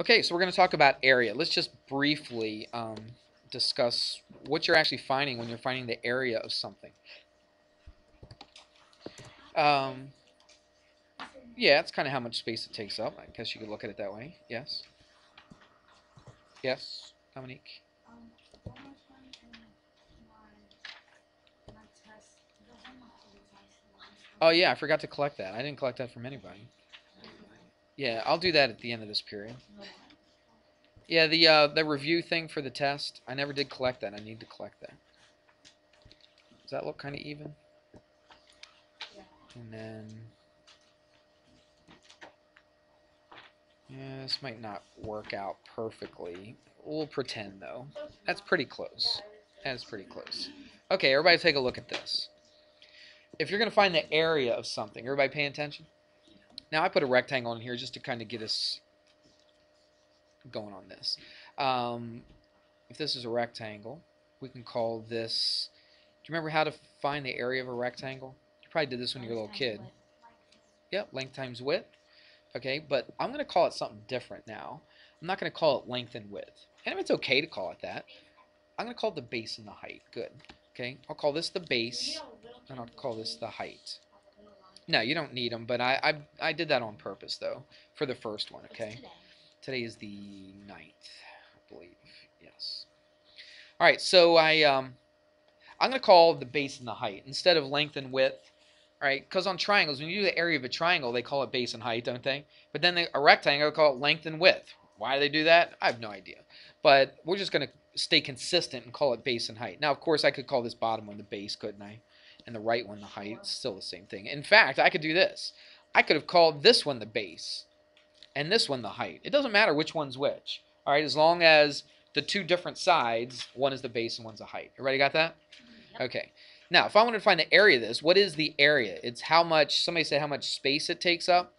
Okay, so we're going to talk about area. Let's just briefly discuss what you're actually finding when you're finding the area of something. Um, yeah, it's kind of how much space it takes up. I guess you could look at it that way. Yes. Yes, Dominique. Oh yeah, I forgot to collect that. I didn't collect that from anybody. Yeah, I'll do that at the end of this period. Yeah, the review thing for the test, I never did collect that. I need to collect that. Does that look kind of even? And then, yeah, this might not work out perfectly. We'll pretend though. That's pretty close. That's pretty close. Okay, everybody take a look at this. If you're going to find the area of something, everybody paying attention? Now I put a rectangle in here just to kind of get us going on this. If this is a rectangle, we can call this, do you remember how to find the area of a rectangle? You probably did this when you were a little kid. Yep, length times width. Okay, but I'm going to call it something different now. I'm not going to call it length and width. And if it's okay to call it that, I'm going to call it the base and the height. Good. Okay, I'll call this the base, and I'll call this the height. No, you don't need them, but I did that on purpose, though, for the first one, okay? Today is the 9th, I believe. Yes. All right, so I'm going to call the base and the height instead of length and width. All right, because on triangles, when you do the area of a triangle, they call it base and height, don't they? But then a rectangle, they call it length and width. Why do they do that? I have no idea. But we're just going to stay consistent and call it base and height. Now, of course, I could call this bottom one the base, couldn't I? And the right one the height. It's still the same thing. In fact, I could do this. I could have called this one the base and this one the height. It doesn't matter which one's which. All right, as long as the two different sides, one is the base and one's the height. Everybody got that? Okay. Now, if I wanted to find the area of this, what is the area? It's how much, somebody said how much space it takes up.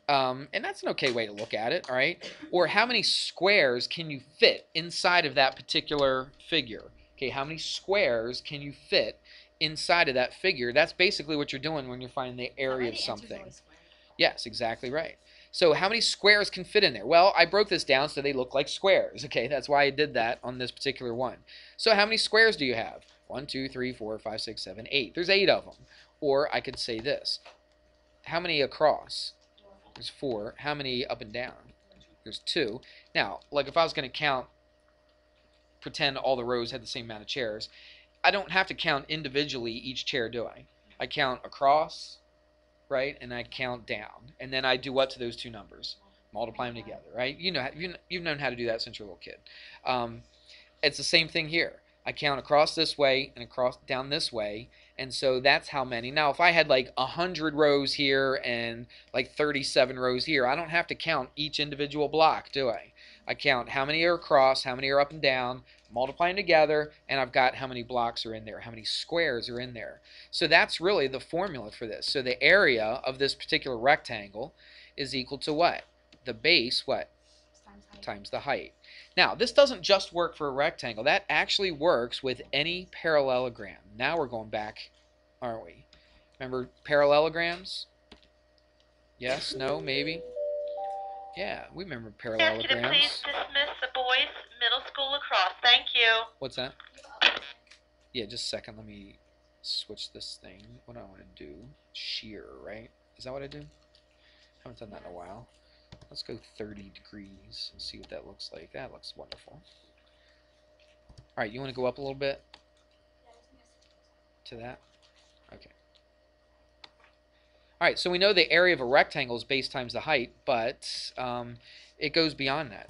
And that's an okay way to look at it, all right? Or how many squares can you fit inside of that particular figure? Okay, how many squares can you fit inside of that figure? That's basically what you're doing when you're finding the area of something. Yes, exactly right. So how many squares can fit in there? Well, I broke this down so they look like squares. Okay, that's why I did that on this particular one. So how many squares do you have? 1, 2, 3, 4, 5, 6, 7, 8. There's 8 of them. Or I could say this. How many across? There's 4. How many up and down? There's 2. Now, like if I was going to count, pretend all the rows had the same amount of chairs, I don't have to count individually each chair, do I? I count across, right? And I count down. And then I do what to those two numbers? Multiply them together, right? You know, you've known how to do that since you're a little kid. It's the same thing here. I count across this way and across down this way, and so that's how many. Now, if I had like 100 rows here and like 37 rows here, I don't have to count each individual block, do I? I count how many are across, how many are up and down, multiply them together, and I've got how many blocks are in there, how many squares are in there. So that's really the formula for this. So the area of this particular rectangle is equal to what? The base, what? Times the height. Now, this doesn't just work for a rectangle. That actually works with any parallelogram. Now we're going back, aren't we? Remember parallelograms? Yes? No? Maybe? Yeah, we remember parallelograms. Ask you to please dismiss the boys' middle school lacrosse. Thank you. What's that? Yeah, just a second. Let me switch this thing. What do I want to do? Shear, right? Is that what I do? I haven't done that in a while. Let's go 30 degrees and see what that looks like. That looks wonderful. All right, you want to go up a little bit to that? Okay. All right, so we know the area of a rectangle is base times the height, but it goes beyond that.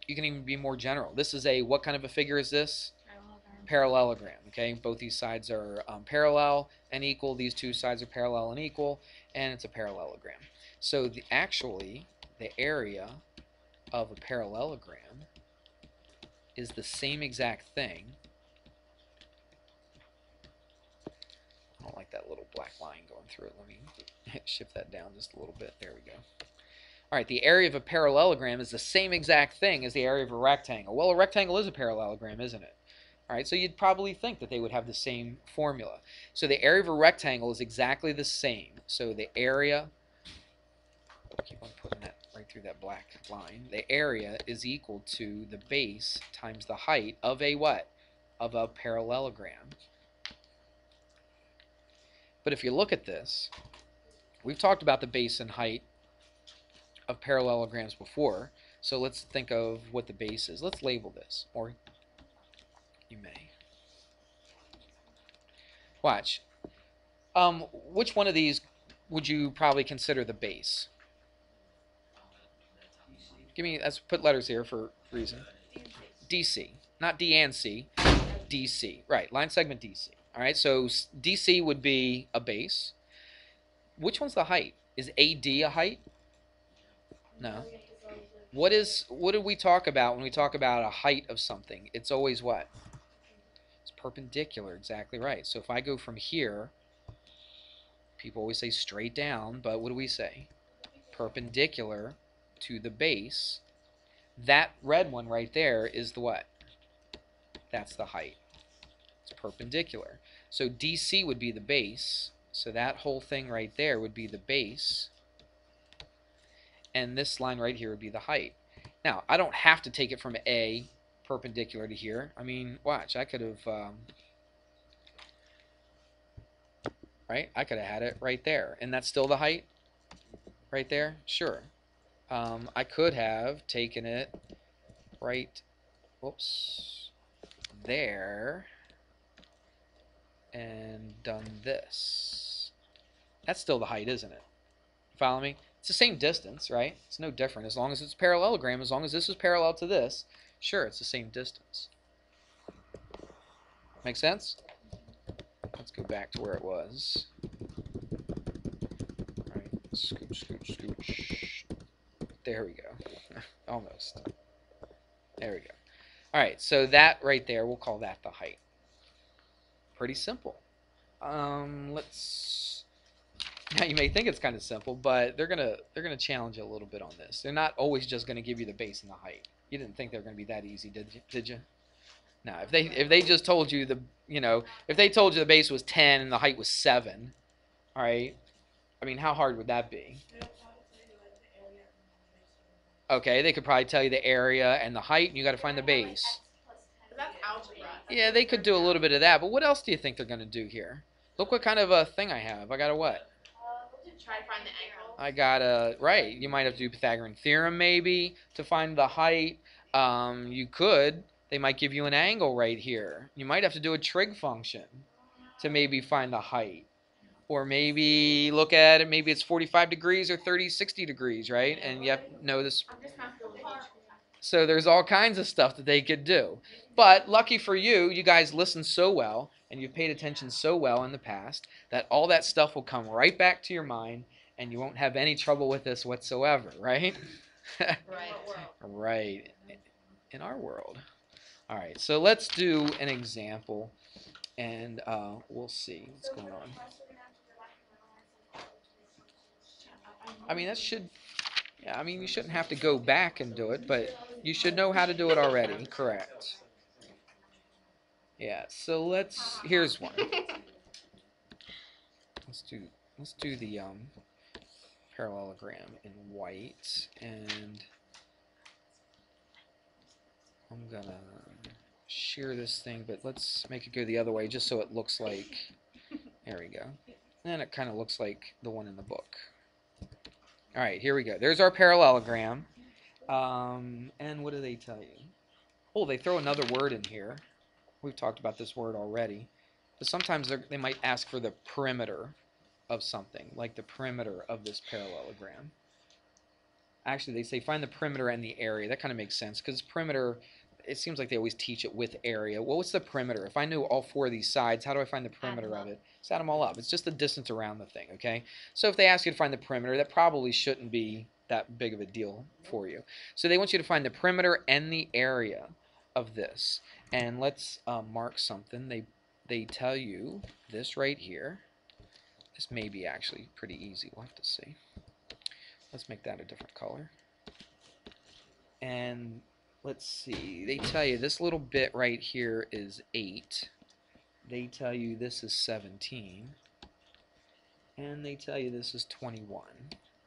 You can even be more general. This is a, what kind of a figure is this? Parallelogram. Okay, both these sides are parallel and equal. These two sides are parallel and equal, and it's a parallelogram. So actually, the area of a parallelogram is the same exact thing. I don't like that little black line going through it. Let me shift that down just a little bit. There we go. All right, the area of a parallelogram is the same exact thing as the area of a rectangle. Well, a rectangle is a parallelogram, isn't it? All right, so you'd probably think that they would have the same formula. So the area of a rectangle is exactly the same. So the area, keep on putting that right through that black line. The area is equal to the base times the height of a what? Of a parallelogram. But if you look at this, we've talked about the base and height of parallelograms before. So let's think of what the base is. Let's label this, or you may. Watch. Which one of these would you probably consider the base? Give me, let's put letters here for reason. DC. Not D and C. DC. Right, line segment DC. All right, so DC would be a base. Which one's the height? Is AD a height? No. What do we talk about when we talk about a height of something? It's always what? It's perpendicular, exactly right. So if I go from here, people always say straight down, but what do we say? Perpendicular to the base. That red one right there is the what? That's the height. It's perpendicular. So DC would be the base. So that whole thing right there would be the base. And this line right here would be the height. Now, I don't have to take it from A perpendicular to here. I mean, watch, I could have, right? I could have had it right there. And that's still the height? Right there? Sure. I could have taken it right, whoops, there, and done this. That's still the height, isn't it? Follow me? It's the same distance, right? It's no different as long as it's a parallelogram. As long as this is parallel to this, sure, it's the same distance. Make sense? Let's go back to where it was. All right, scooch, scooch, scooch. There we go. Almost. There we go. All right, so that right there, we'll call that the height. Pretty simple. Let's. Now you may think it's kind of simple, but they're gonna challenge you a little bit on this. They're not always just gonna give you the base and the height. You didn't think they were gonna be that easy, did you? No. If they just told you if they told you the base was 10 and the height was 7, all right. I mean, how hard would that be? Okay, they could probably tell you the area and the height, and you got to find the base. That's algebra. Yeah, they could do a little bit of that, but what else do you think they're going to do here? Look what kind of a thing I have. I got a what? Try to find the angle. I got a, right, you might have to do Pythagorean theorem maybe to find the height. You could, they might give you an angle right here. You might have to do a trig function to maybe find the height. Or maybe look at it, maybe it's 45 degrees or 30, 60 degrees, right? And you have to know this. So there's all kinds of stuff that they could do. But lucky for you, you guys listened so well, and you've paid attention so well in the past, that all that stuff will come right back to your mind, and you won't have any trouble with this whatsoever, right? Right. Right. In our world. All right, so let's do an example, and we'll see what's going on. I mean, that should, yeah, I mean, you shouldn't have to go back and do it, but you should know how to do it already, correct. Yeah, so here's one. Let's do the parallelogram in white, and I'm gonna shear this thing, but let's make it go the other way just so it looks like, there we go. And it kind of looks like the one in the book. All right, here we go. There's our parallelogram. And what do they tell you? Oh, they throw another word in here. We've talked about this word already. But sometimes they might ask for the perimeter of something, like the perimeter of this parallelogram. Actually, they say find the perimeter and the area. That kind of makes sense because perimeter, it seems like they always teach it with area. Well, what's the perimeter? If I knew all 4 of these sides, how do I find the perimeter of it? Just add them all up. It's just the distance around the thing, okay? So if they ask you to find the perimeter, that probably shouldn't be that big of a deal for you. So they want you to find the perimeter and the area of this. And let's mark something. They tell you this right here. This may be actually pretty easy. We'll have to see. Let's make that a different color. And let's see. They tell you this little bit right here is 8. They tell you this is 17. And they tell you this is 21.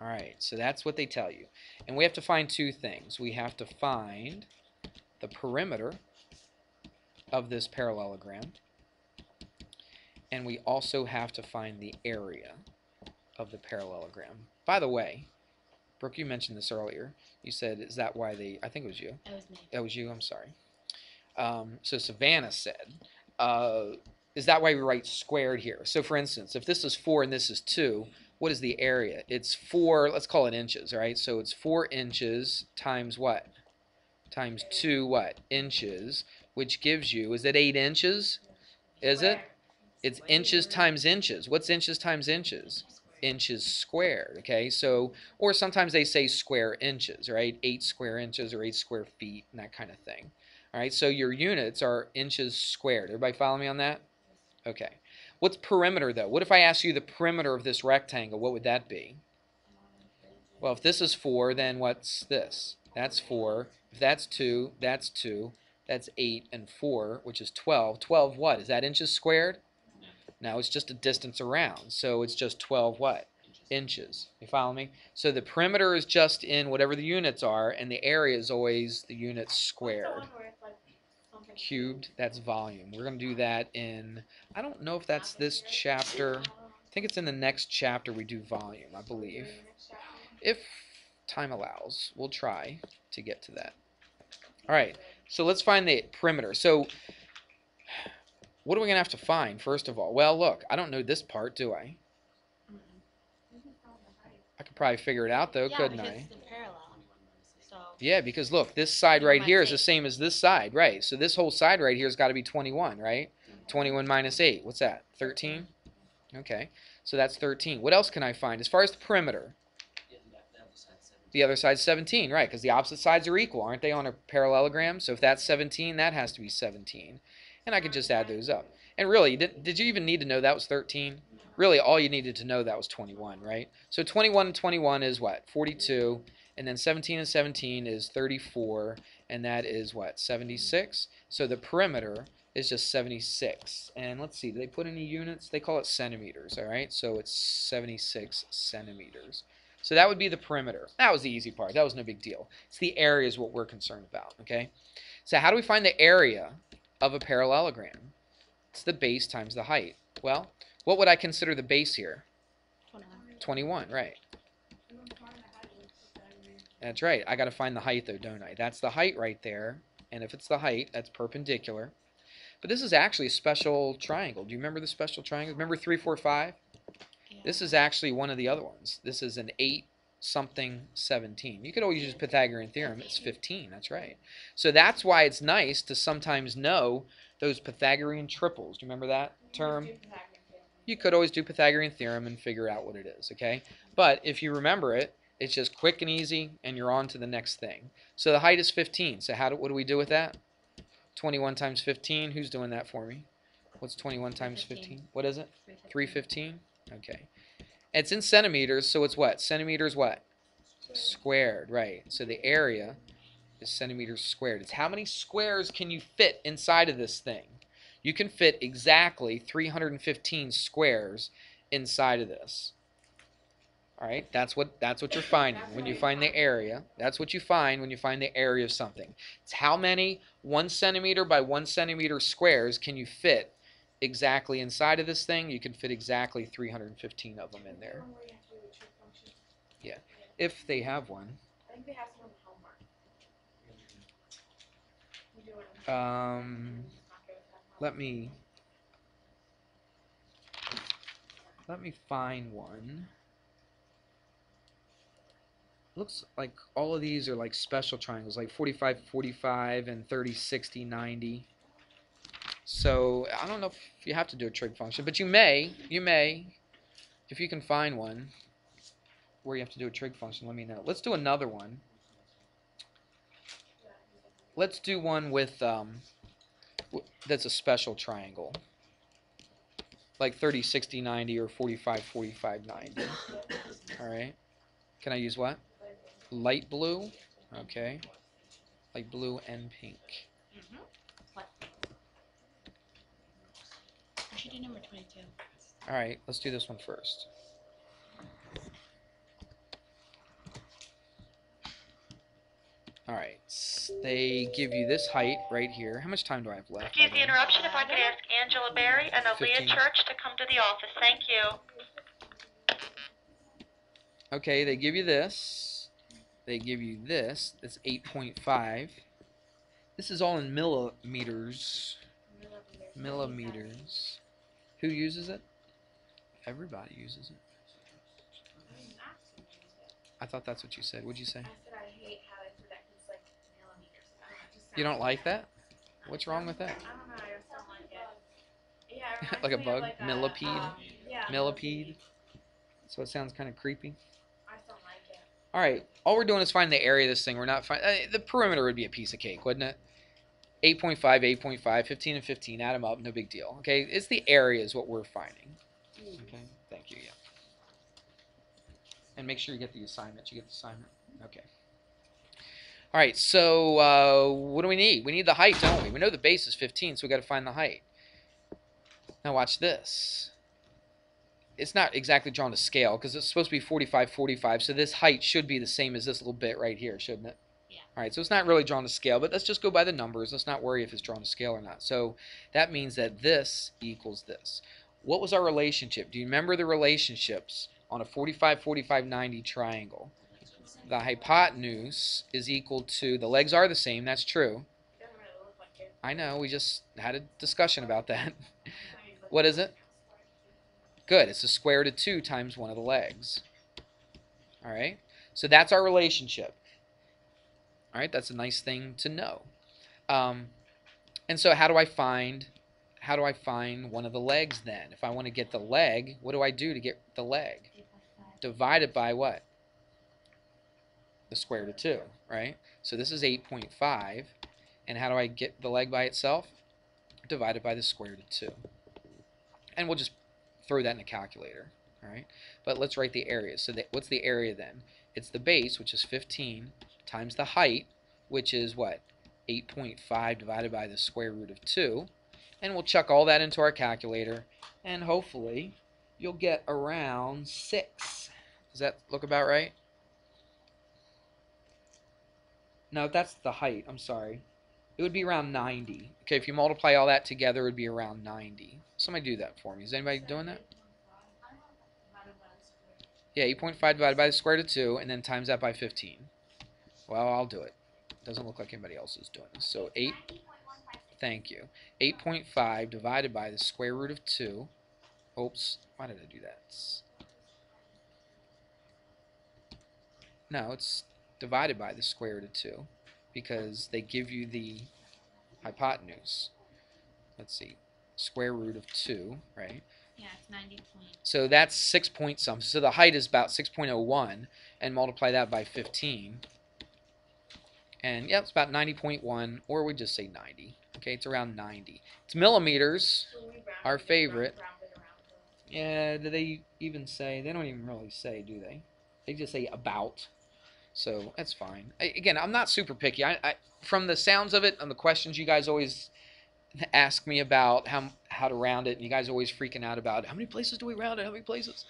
All right, so that's what they tell you. And we have to find two things. We have to find the perimeter of this parallelogram, and we also have to find the area of the parallelogram. By the way, Brooke, you mentioned this earlier. You said, is that why they, I think it was you. That was me. That was you, I'm sorry. So Savannah said, is that why we write squared here? So for instance, if this is 4 and this is 2, what is the area? It's 4, let's call it inches, right? So it's 4 inches times what? Times 2 what? Inches, which gives you, is it 8 inches? Is it? It's inches times inches. What's inches times inches? Inches squared, okay? So, or sometimes they say square inches, right? 8 square inches or 8 square feet and that kind of thing. All right, so your units are inches squared. Everybody follow me on that? Okay. What's perimeter, though? What if I ask you the perimeter of this rectangle? What would that be? Well, if this is 4, then what's this? That's 4. If that's 2, that's 2. That's 8 and 4, which is 12. 12 what? Is that inches squared? No, it's just a distance around. So it's just 12 what? Inches. You follow me? So the perimeter is just in whatever the units are, and the area is always the units squared. Cubed, that's volume. We're going to do that in, I don't know if that's this chapter. I think it's in the next chapter we do volume, I believe. If time allows, we'll try to get to that. All right, so let's find the perimeter. So what are we going to have to find, first of all? Well, look, I don't know this part, do I? I could probably figure it out, though, couldn't I? It's the parallel. So Yeah, because look, this side You right might here is take- the same as this side, right? So this whole side right here has got to be 21, right? 21 minus 8, what's that? 13? Okay, so that's 13. What else can I find? As far as the perimeter, the other side's 17, right? Because the opposite sides are equal, aren't they, on a parallelogram? So if that's 17, that has to be 17. And I could just add those up. And really, did you even need to know that was 13? Really, all you needed to know that was 21, right? So 21 and 21 is what? 42. And then 17 and 17 is 34. And that is what? 76. So the perimeter is just 76. And let's see, do they put any units? They call it centimeters, all right? So it's 76 centimeters. So that would be the perimeter. That was the easy part. That was no big deal. It's the area is what we're concerned about, okay? So how do we find the area of a parallelogram? It's the base times the height. Well, what would I consider the base here? 21, right. That's right. I got to find the height, though, don't I? That's the height right there. And if it's the height, that's perpendicular. But this is actually a special triangle. Do you remember the special triangle? Remember 3, 4, 5? This is actually one of the other ones. This is an 8 something 17. You could always use Pythagorean theorem. It's 15. That's right. So that's why it's nice to sometimes know those Pythagorean triples. Do you remember that term? You could always do Pythagorean theorem and figure out what it is, okay? But if you remember it, it's just quick and easy, and you're on to the next thing. So the height is 15. So what do we do with that? 21 times 15. Who's doing that for me? What's 21 times 15? What is it? 315? Okay. It's in centimeters, so it's what? Centimeters what? Squared, right. So the area is centimeters squared. It's how many squares can you fit inside of this thing? You can fit exactly 315 squares inside of this. All right, that's what you're finding when you find the area. That's what you find when you find the area of something. It's how many 1 centimeter by 1 centimeter squares can you fit exactly inside of this thing. You can fit exactly 315 of them in there. Yeah, if they have one. I think they have some homework. Let me find one. Looks like all of these are like special triangles, like 45, 45, and 30, 60, 90. So I don't know if you have to do a trig function, but you may, if you can find one where you have to do a trig function, let me know. Let's do another one. Let's do one with that's a special triangle, like 30, 60, 90, or 45, 45, 90. All right. Can I use what? Light blue. Okay. Light blue and pink. What? I should do number 22. All right. Let's do this one first. All right. They give you this height right here. How much time do I have left? Excuse the interruption. If I could ask Angela Berry and Aaliyah 15. Church to come to the office. Thank you. Okay, they give you this. They give you this. That's 8.5. This is all in millimeters. Millimeters. Who uses it? Everybody uses it. I thought that's what you said. What'd you say? I said I hate how they threw that because like millimeters. You don't like that? What's wrong with that? I don't know. I just don't like it. Yeah, it reminds Like a me of bug? like Millipede? yeah. Millipede? So it sounds kind of creepy. I just don't like it. All right. All we're doing is find the area of this thing. We're not finding... the perimeter would be a piece of cake, wouldn't it? 8.5, 8.5, 15 and 15. Add them up. No big deal. Okay? It's the area is what we're finding. Okay? Thank you. Yeah. And make sure you get the assignment. You get the assignment? Okay. All right, so what do we need? We need the height, don't we? We know the base is 15, so we got to find the height. Now watch this. It's not exactly drawn to scale because it's supposed to be 45, 45, so this height should be the same as this little bit right here, shouldn't it? Yeah. All right, so it's not really drawn to scale, but let's just go by the numbers. Let's not worry if it's drawn to scale or not. So that means that this equals this. What was our relationship? Do you remember the relationships on a 45, 45, 90 triangle? The hypotenuse is equal to, the legs are the same, that's true. It doesn't really look like it. I know, we just had a discussion about that. What is it? Good, it's the square root of 2 times one of the legs. Alright, so that's our relationship. Alright, that's a nice thing to know. And so how do I find one of the legs then? If I want to get the leg, what do I do to get the leg? Divide it by what? The square root of 2, right? So this is 8.5, and how do I get the leg by itself? Divided by the square root of 2. And we'll just throw that in a calculator, all right? But let's write the area. So what's the area then? It's the base, which is 15, times the height, which is what? 8.5 divided by the square root of 2. And we'll chuck all that into our calculator, and hopefully you'll get around 6. Does that look about right? No, that's the height. I'm sorry. It would be around 90. Okay, if you multiply all that together, it would be around 90. Somebody do that for me. Is anybody doing that? Yeah, 8.5 divided by the square root of 2, and then times that by 15. Well, I'll do it. Doesn't look like anybody else is doing this. So 8, thank you. 8.5 divided by the square root of 2. Oops, why did I do that? No, it's divided by the square root of 2 because they give you the hypotenuse. Let's see, square root of 2, right? Yeah, it's 90 point. So that's 6 point something. So the height is about 6.01, and multiply that by 15. And yeah, it's about 90.1, or we just say 90. Okay, it's around 90. It's millimeters, our favorite. Yeah, do they even say? They don't even really say, do they? They just say about. So that's fine. Again, I'm not super picky. I from the sounds of it and the questions you guys always ask me about how to round it, and you guys are always freaking out about how many places do we round it, how many places?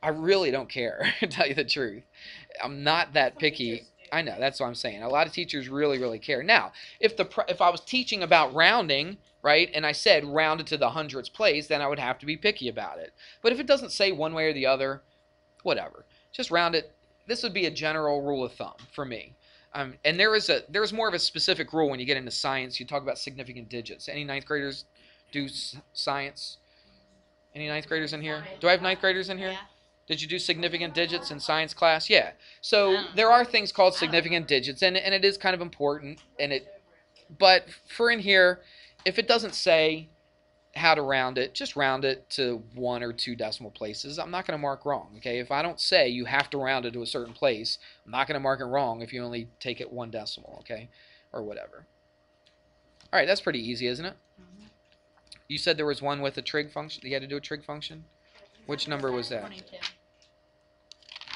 I really don't care, to tell you the truth. I'm not that picky. I know, that's what I'm saying. A lot of teachers really, really care. Now, if I was teaching about rounding, right, and I said round it to the hundredths place, then I would have to be picky about it. But if it doesn't say one way or the other, whatever. Just round it. This would be a general rule of thumb for me. And there's more of a specific rule when you get into science. You talk about significant digits. Any ninth graders do science? Any ninth graders in here? Do I have ninth graders in here? Yeah. Did you do significant digits in science class? Yeah. So there are things called significant digits, and it is kind of important. But for in here, if it doesn't say how to round it, just round it to 1 or 2 decimal places. I'm not going to mark wrong, okay? If I don't say you have to round it to a certain place, I'm not going to mark it wrong if you only take it 1 decimal, okay? Or whatever. All right, that's pretty easy, isn't it? Mm-hmm. You said there was one with a trig function. You had to do a trig function? Which number was that? 22.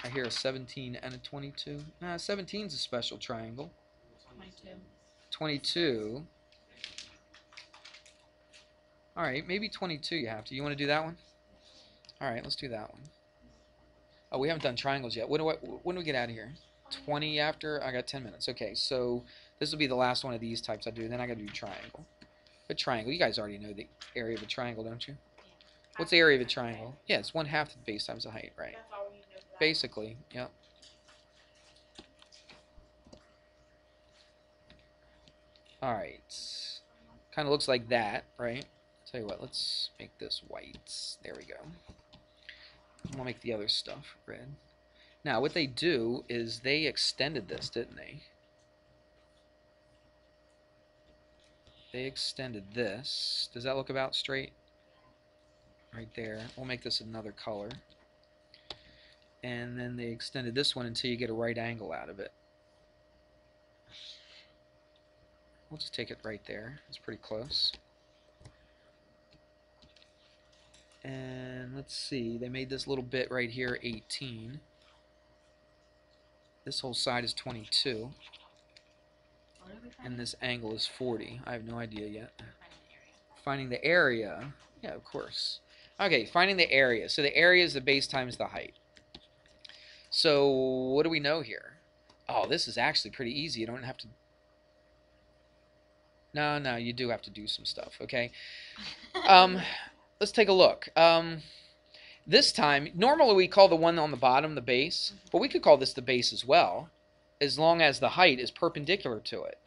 I hear a 17 and a 22. 17 is a special triangle. 22. 22. All right, maybe 22 you have to. You want to do that one? All right, let's do that one. Oh, we haven't done triangles yet. When do we get out of here? 20 after? I got 10 minutes. Okay, so this will be the last one of these types I do. Then I got to do triangle. But triangle, you guys already know the area of a triangle, don't you? What's the area of a triangle? Yeah, it's 1/2 the base times the height, right? That's all we know. Basically, yep. Alright. Kind of looks like that, right? Tell you what, let's make this white. There we go. We'll make the other stuff red. Now, what they do is they extended this, didn't they? They extended this. Does that look about straight? Right there. We'll make this another color. And then they extended this one until you get a right angle out of it. We'll just take it right there. It's pretty close. And let's see, they made this little bit right here 18. This whole side is 22. And this angle is 40. I have no idea yet. Finding the area. Yeah, of course. Okay, finding the area. So the area is the base times the height. So what do we know here? Oh, this is actually pretty easy. You don't have to... No, you do have to do some stuff, okay? Let's take a look. This time, normally we call the one on the bottom the base, but we could call this the base as well, as long as the height is perpendicular to it.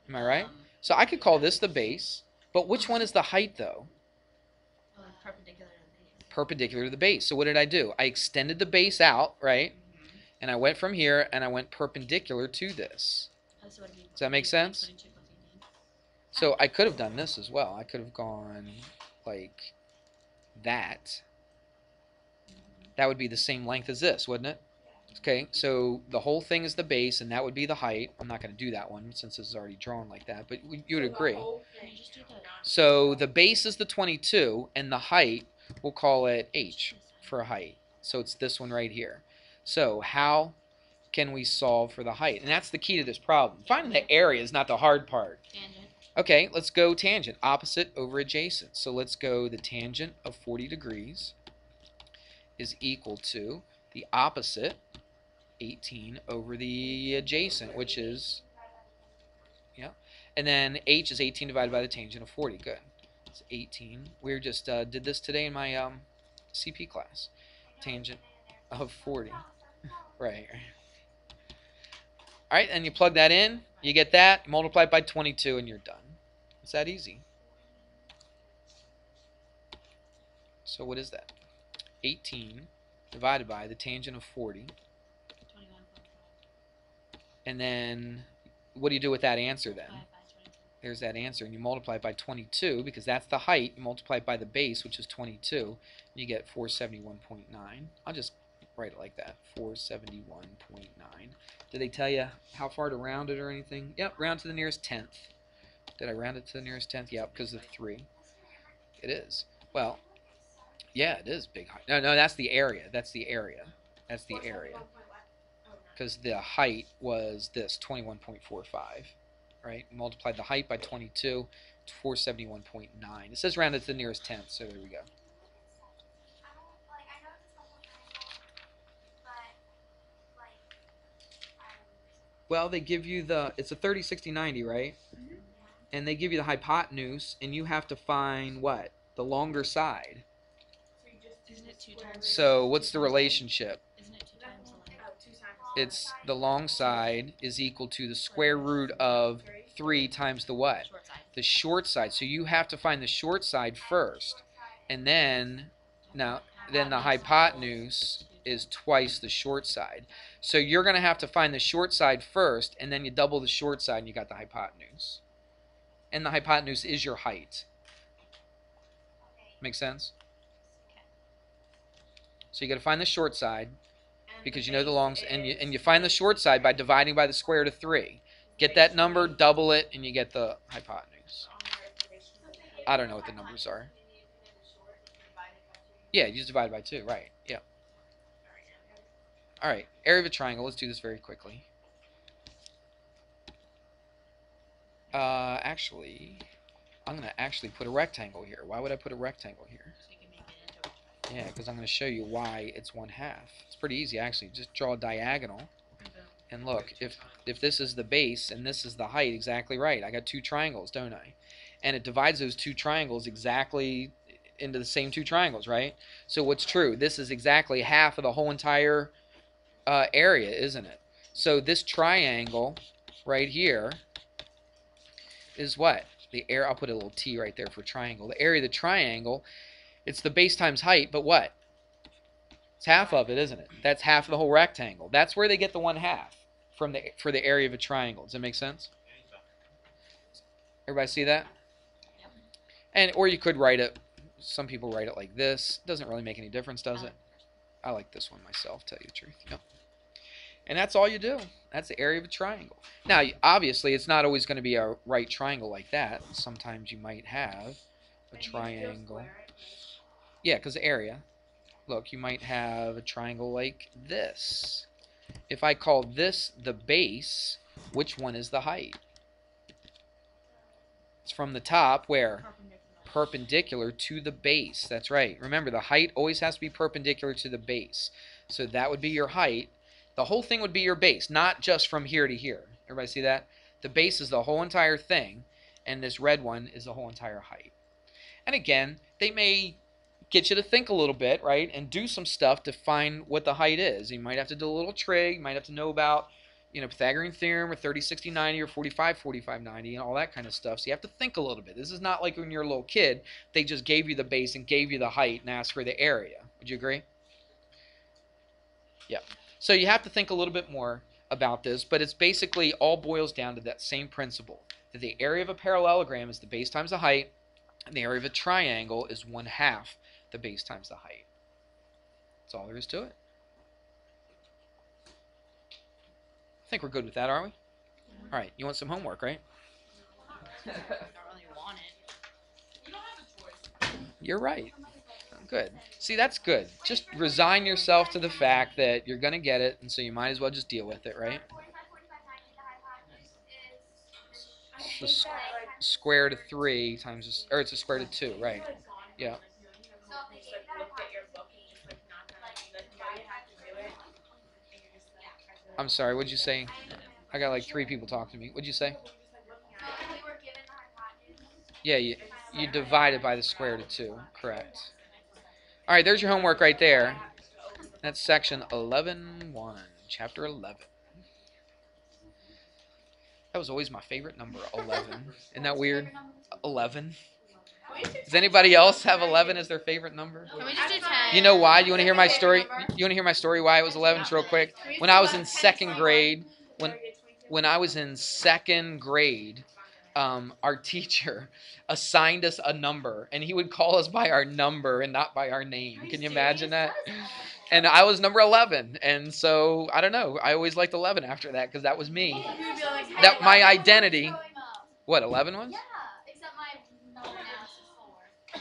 Am I right? So I could call this the base, but which one is the height, though? Perpendicular to the base. Perpendicular to the base. So what did I do? I extended the base out, right? And I went from here, and I went perpendicular to this. Does that make sense? So I could have done this as well. I could have gone like that. That would be the same length as this, wouldn't it? Okay, so the whole thing is the base, and that would be the height. I'm not going to do that one since this is already drawn like that, but you would agree. So the base is the 22, and the height, we'll call it h for height. So it's this one right here. So how can we solve for the height? And that's the key to this problem. Finding the area is not the hard part. Tangent. Okay, let's go tangent. Opposite over adjacent. So let's go the tangent of 40 degrees is equal to the opposite, 18, over the adjacent, which is, yeah. And then h is 18 divided by the tangent of 40. Good. It's 18. We just did this today in my CP class. Tangent of 40. Right. Alright, and you plug that in. You get that. Multiply it by 22, and you're done. It's that easy. So what is that? 18 divided by the tangent of 40. 21.5. And then what do you do with that answer then? There's that answer, and you multiply it by 22 because that's the height. You multiply it by the base, which is 22, and you get 471.9. I'll just write it like that, 471.9. Did they tell you how far to round it or anything? Yep, round to the nearest tenth. Did I round it to the nearest tenth? Yep, because of 3. It is. Well, yeah, it is big height. No, that's the area. That's the area. That's the area. Because the height was this, 21.45. Right? Multiplied the height by 22, it's 471.9. It says rounded to the nearest tenth, so there we go. Well, they give you the, it's a 30, 60, 90, right? Mm-hmm. And they give you the hypotenuse, and you have to find what? The longer side. Isn't it 2 times? So what's the relationship? Isn't it 2 times the length? It's the long side is equal to the square root of 3 times the what? Short side. The short side. So you have to find the short side first. And then, then the hypotenuse is twice the short side. So you're going to have to find the short side first, and then you double the short side, and you got the hypotenuse. And the hypotenuse is your height. Make sense? So you got to find the short side, because you know the long side, and you find the short side by dividing by the square root of 3. Get that number, double it, and you get the hypotenuse. I don't know what the numbers are. Yeah, you just divide by 2, right? Yeah. All right, area of a triangle. Let's do this very quickly. Actually, I'm going to actually put a rectangle here. Why would I put a rectangle here? So you can make it into a Yeah, because I'm going to show you why it's 1/2. It's pretty easy, actually. Just draw a diagonal. And look, if this is the base and this is the height, exactly right. I got two triangles, don't I? And it divides those two triangles exactly into the same two triangles, right? So what's true? This is exactly half of the whole entire area, isn't it? So this triangle right here is what? The area, I'll put a little T right there for triangle. The area of the triangle, it's the base times height, but what? It's half of it, isn't it? That's half of the whole rectangle. That's where they get the 1/2 from for the area of a triangle. Does that make sense? Everybody see that? And or you could write it. Some people write it like this. Doesn't really make any difference, does it? I like this one myself, tell you the truth. Yep. And that's all you do. That's the area of a triangle. Now, obviously, it's not always going to be a right triangle like that. Sometimes you might have a triangle. Yeah, because the area. Look, you might have a triangle like this. If I call this the base, which one is the height? It's from the top, where? Perpendicular to the base. That's right. Remember, the height always has to be perpendicular to the base. So that would be your height. The whole thing would be your base, not just from here to here. Everybody see that? The base is the whole entire thing, and this red one is the whole entire height. And again, they may get you to think a little bit, right, and do some stuff to find what the height is. You might have to do a little trig. You might have to know about, Pythagorean theorem or 30, 60, 90 or 45, 45, 90 and all that kind of stuff. So you have to think a little bit. This is not like when you're a little kid, they just gave you the base and gave you the height and asked for the area. Would you agree? Yeah. So you have to think a little bit more about this, but it's basically all boils down to that same principle, that the area of a parallelogram is the base times the height, and the area of a triangle is 1/2 the base times the height. That's all there is to it. I think we're good with that, aren't we? All right, you want some homework, right? I don't really want it. You don't have a choice. You're right. Good. See, that's good. Just resign yourself to the fact that you're going to get it, and so you might as well just deal with it, right? It's the square root of 3 times, or it's a square root of 2, right? Yeah. I'm sorry, what'd you say? I got like 3 people talking to me. What'd you say? Yeah, you divide it by the square root of 2. Correct. All right, there's your homework right there. That's section 11.1, chapter 11. That was always my favorite number, 11. Isn't that weird? 11. Does anybody else have 11 as their favorite number? Can we just do 10? You know why? You want to hear my story? You want to hear my story why it was 11? Just real quick. When I was in second grade, when I was in second grade, our teacher assigned us a number, and he would call us by our number and not by our name. Can you imagine that? And I was number 11, and so I don't know. I always liked 11 after that because that was me. That my identity. What, 11 was? Yeah, except my number now is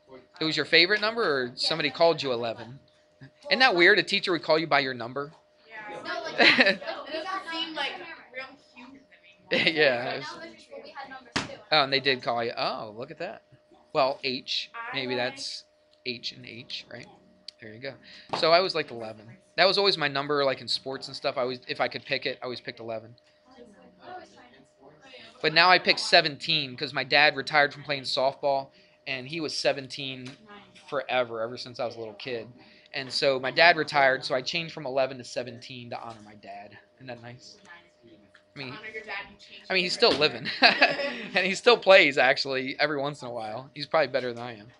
4. It was your favorite number, or somebody called you 11? Isn't that weird? A teacher would call you by your number? No, like, It doesn't seem like real human to me. Yeah. in elementary school we had numbers too. Oh, and they did call you. Oh, look at that. Well, H. Maybe that's H and H, right? There you go. So I always liked 11. That was always my number, like in sports and stuff. If I could pick it, I always picked 11. But now I pick 17 because my dad retired from playing softball, and he was 17 forever, ever since I was a little kid. And so my dad retired, so I changed from 11 to 17 to honor my dad. Isn't that nice? I mean, he's still living, and he still plays, actually, every once in a while. He's probably better than I am.